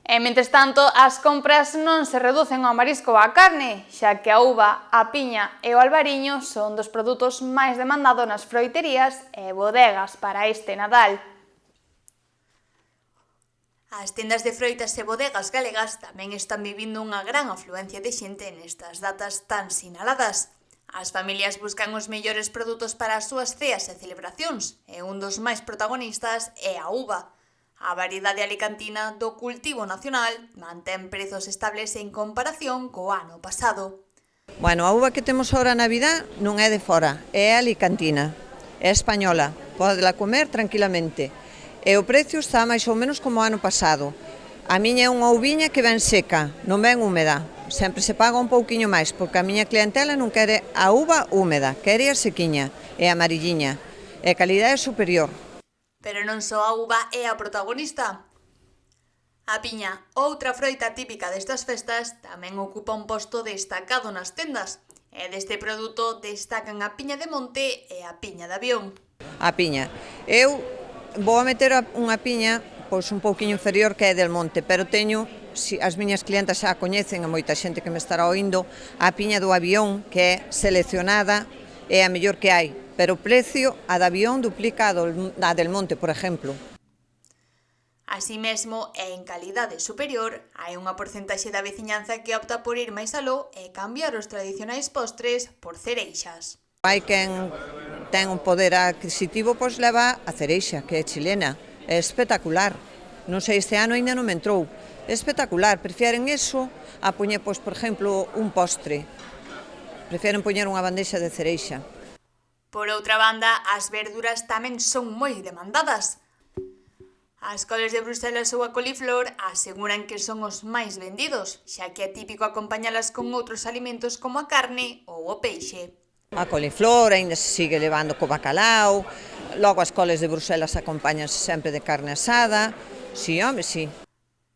E, mentres tanto, as compras non se reducen ao marisco ou á carne, xa que a uva, a piña e o albariño son dos produtos máis demandados nas froiterías e bodegas para este Nadal. As tendas de froitas e bodegas galegas tamén están vivindo unha gran afluencia de xente nestas datas tan sinaladas. As familias buscan os mellores produtos para as súas ceas e celebracións, e un dos máis protagonistas é a uva. A variedade alicantina do cultivo nacional mantén prezos estables en comparación co ano pasado. Bueno, a uva que temos ahora na Navidad non é de fora, é alicantina, é española, podela comer tranquilamente. E o precio está máis ou menos como o ano pasado. A miña é unha uviña que ven seca, non ven húmeda. Sempre se paga un pouquiño máis, porque a miña clientela non quere a uva húmeda, quere a sequiña e a amarilliña. E a calidade é superior. Pero non só a uva é a protagonista. A piña, outra froita típica destas festas, tamén ocupa un posto destacado nas tendas. E deste produto destacan a piña de monte e a piña de avión. A piña. Eu vou a meter unha piña pois un pouquiño inferior que é del monte, pero teño, as miñas clientas xa a coñecen, a moita xente que me estará oindo, a piña do avión, que é seleccionada, é a mellor que hai, pero o precio, a de avión duplica a del monte, por exemplo. Así mesmo, e en calidade superior, hai unha porcentaxe da veciñanza que opta por ir máis aló e cambiar os tradicionais postres por cereixas. Hai quen ten un poder adquisitivo, pois leva a cereixa, que é chilena. É espectacular. Non sei, este ano ainda non me entrou. É espectacular. Prefieren eso a poñer, pois, por exemplo, un postre. Prefieren poñer unha bandexa de cereixa. Por outra banda, as verduras tamén son moi demandadas. As coles de Bruselas ou a coliflor aseguran que son os máis vendidos, xa que é típico acompañalas con outros alimentos como a carne ou o peixe. A coliflor ainda se sigue levando co bacalao, logo as coles de Bruselas acompáñanse sempre de carne asada, si, home, si.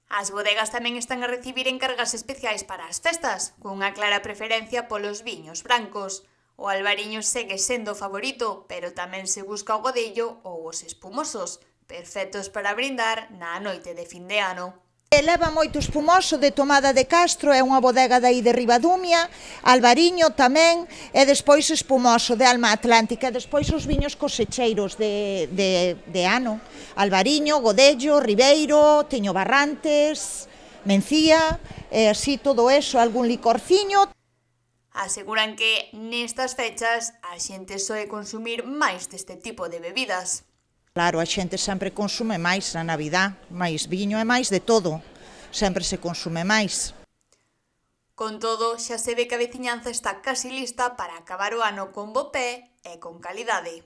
As bodegas tamén están a recibir encargas especiais para as festas, cunha clara preferencia polos viños brancos. O albariño segue sendo o favorito, pero tamén se busca o godello ou os espumosos, perfectos para brindar na noite de fin de ano. Leva moito espumoso de Tomada de Castro, é unha bodega dai de Ribadumia, albariño tamén, e despois espumoso de Alma Atlántica, e despois os viños cosecheiros de ano, albariño, godello, ribeiro, teño barrantes, mencía, e así todo eso, algún licorciño. Aseguran que nestas fechas a xente soe consumir máis deste tipo de bebidas. Claro, a xente sempre consume máis na Navidad, máis viño e máis de todo, sempre se consume máis. Con todo, xa se ve que a veciñanza está casi lista para acabar o ano con bo pé e con calidade.